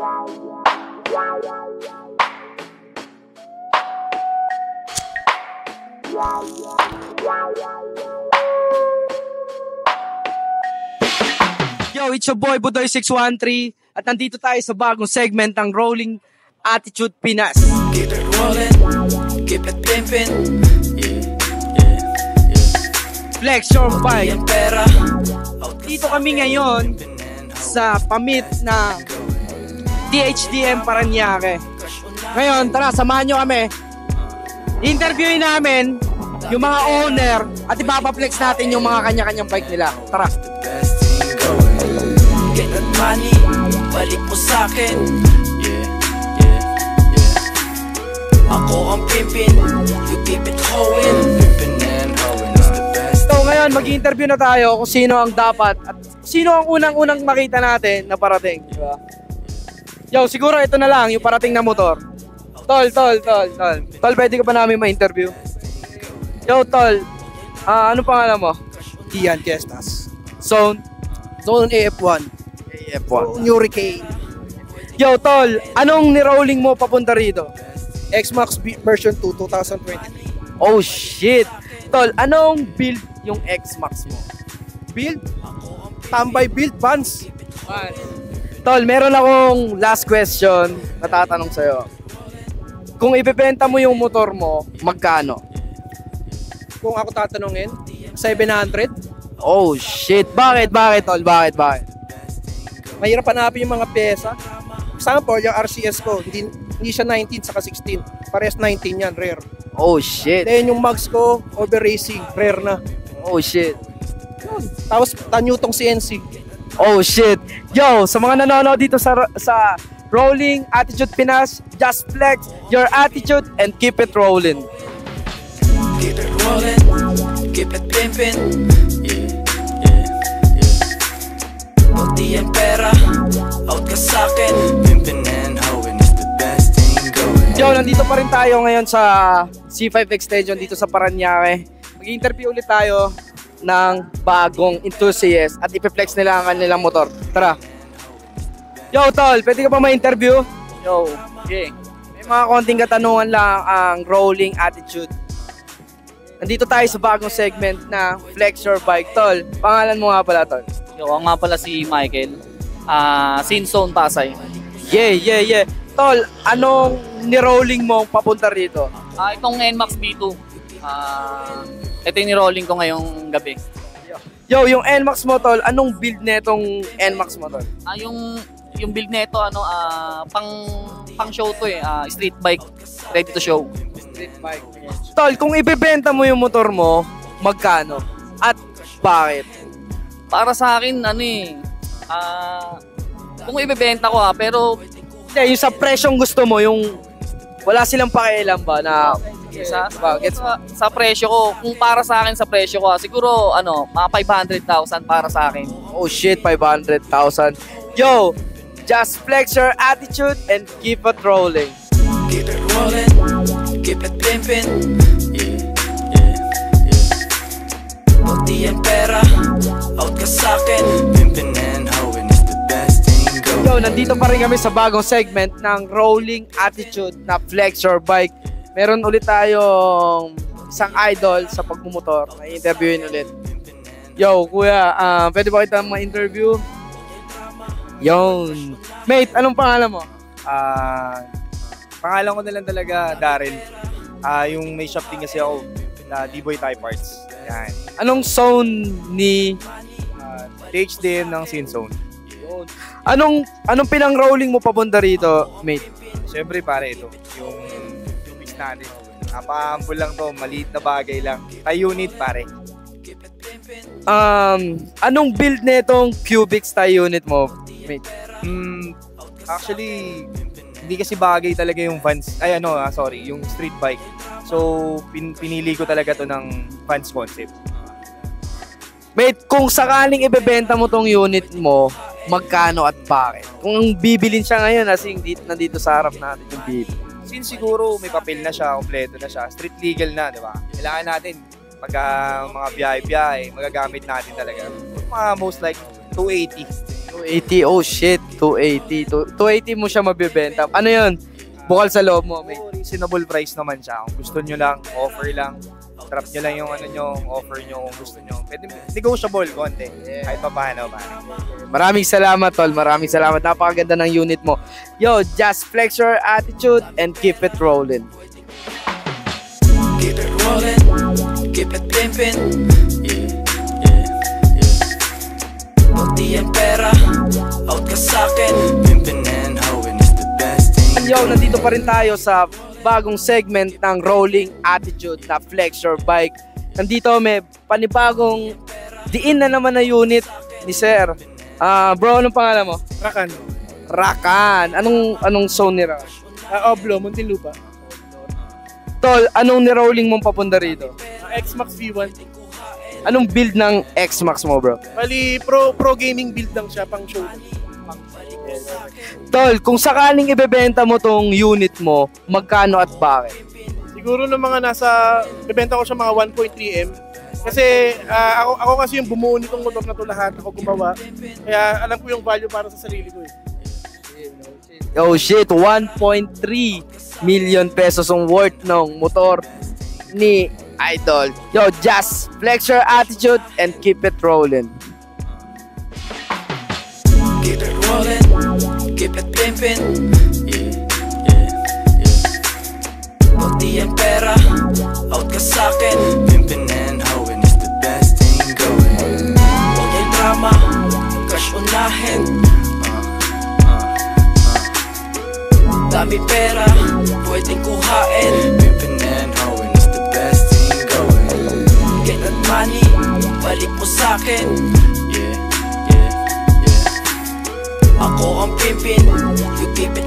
Yo, it's your boy Budoy 613 at nandito tayo sa bagong segment ng Rolling Attitude Pinas. Keep it rolling, keep it pimpin'. Flex your bike. Yung pera. Dito kami ngayon sa pamit na DHDM Paranaque. Ngayon, tara, samahan nyo kami. Interviewin namin yung mga owner at ipapaflex natin yung mga kanya-kanyang bike nila. Tara. Get that money, balik mo sa'kin. Ako ang pimpin, you keep it hoeing. Pimpin and hoeing is the best. So ngayon, mag-interview na tayo kung sino ang dapat at sino ang unang-unang makita natin na parating, di ba? Yo, siguro ito na lang, yung parating na motor. Tol, pwede ka ba namin ma-interview? Yo, Tol, ano pangalan mo? Ian Kestas. Zone AF1. AF1. Hurricane. Yo, Tol, anong nirolling mo papunta rito? X-Max version 2, 2023. Oh, shit! Tol, anong build yung X-Max mo? Build? Tambay build, Vans. Tol, meron akong last question na tatanong sa'yo. Kung ibebenta mo yung motor mo, magkano? Kung ako tatanungin, 700. Oh, shit! Bakit, Tol? Bakit? Mahirap hanapin yung mga pyesa. Example, yung RCS ko, hindi siya 19 saka 16. Parehas 19 yan, rare. Oh, shit! Then yung mags ko, over racing, rare na. Oh, shit! Yun. Tapos tanyutong CNC. Oh, shit! Yo, sa mga nanonood dito sa Rolling Attitude Pinas, just flex your attitude and keep it rolling. Keep it rolling, keep it pimpin'. Pati ang pera, out ka sa'kin. Pimpin' and hoeing is the best thing going. Yo, nandito pa rin tayo ngayon sa C5 Extension dito sa Paranaque. Mag-interview ulit tayo ng bagong enthusiast at ipiflex nila ang kanilang motor. Tara. Yo, Tol, pwede ka pa ma-interview? Yo, okay. May mga konting katanungan lang ang Rolling Attitude. Nandito tayo sa bagong segment na Flex Your Bike. Tol, pangalan mo nga pala, Tol? Yo, ako nga pala si Michael. Sinzone Pasay. Yeah. Tol, anong nirolling mo papunta rito? Itong NMAX B2. Ito yung nirolling ko ngayong gabi. Yo, yung NMAX mo, Tol, anong build netong NMAX mo, Tol? Yung build nito pang show to street bike, ready to show. Street bike. Tol, kung ibebenta mo yung motor mo, magkano? At bakit? Para sa akin kung ibebenta ko pero Hindi, yung sa presyong gusto mo, yung wala silang pakialam ba na sa presyo ko, kung para sa akin sa presyo ko, siguro mga 500,000 para sa akin. oh shit, 500,000. Yo, just flex your attitude and keep it rolling. Keep it rolling, keep it pimpin'. Pati ang pera, out ka sa'kin. Pimpin' and hoeing is the best thing going. Yo, nandito pa rin kami sa bagong segment ng Rolling Attitude na Flex Your Bike. Meron ulit tayong isang idol sa pagmumotor na i-interviewin ulit. Yo, kuya, pwede ba kita ma-interview? Yon. Mate, anong pangalan mo? Pangalan ko na lang talaga, Daryl. Yung may shop din kasi ako na D-Boy Type Parts. Yan. Anong zone ni... DHDM ng Sinzone. Anong pinang-rolling mo papunta rito, mate? Siyempre pare, ito. Yung mix natin. Napaka-humble lang to. Maliit na bagay lang. Tie-unit pare. Anong build netong cubic tie unit mo, mate? Actually, hindi kasi bagay talaga yung Vans. Yung street bike. So, pinili ko talaga to ng Vans concept. Mate, kung sakaling ibebenta mo tong unit mo, magkano at bakit? Kung bibilin siya ngayon, nandito sa harap natin yung bibili. Since siguro may papel na siya, kompleto na siya, street legal na, di ba? Kailangan natin, pag mga biyahe-biyahe, magagamit natin talaga. Mga most like 280. 280, oh shit, 280. 280 mo siya mabibenta. Ano yun? Bukal sa loob mo, may. Reasonable price naman siya. Kung gusto nyo lang, offer lang. Trap nyo lang yung ano nyo, offer nyo kung gusto nyo. Pwede negotiable konti. Kahit pa paano. Maraming salamat, tol. Maraming salamat. Napakaganda ng unit mo. Yo, just flex your attitude and keep it rolling. Keep it rolling, keep it pimpin'. Yeah, yeah, yeah. Buti ang pera, out ka sa'kin. Pimpin' and hoeing is the best thing. Yo, nandito pa rin tayo sa bagong segment ng Rolling Attitude na Flex Your Bike. Nandito may panibagong diin na naman na unit ni Sir. Bro, anong pangalan mo? Rakan. Rakan. Anong zone ni Rakan? Oblo, Muntinlupa. Tol, anong ni-rolling mong papunta rito? X-Max V1. Anong build ng X-Max mo, bro? Bali, pro gaming build lang siya, pang show. Tol, kung sakaling ibebenta mo tong unit mo, magkano at bakit? Siguro ng mga bebenta ko siya mga 1.3M. Kasi ako kasi yung bumuo nitong motor na to lahat, ako gumawa. Kaya alam ko yung value para sa sarili ko eh. Oh shit, 1.3 million pesos ang worth ng motor ni Idol. Yo, just flex your attitude and keep it rolling. Keep it rolling, keep it pimpin'. Yeah, yeah, yeah. Buti ang pera, out ka sa'kin. Pimpin' and hoeing is the best thing going. Huwag yung drama, crush unahin. Dami pera, pwedeng kuhain. Pimpin' and hoeing is the best thing going. Get that money, balik mo sa'kin. Yeah, yeah, yeah. Ako ang pimpin, you keep it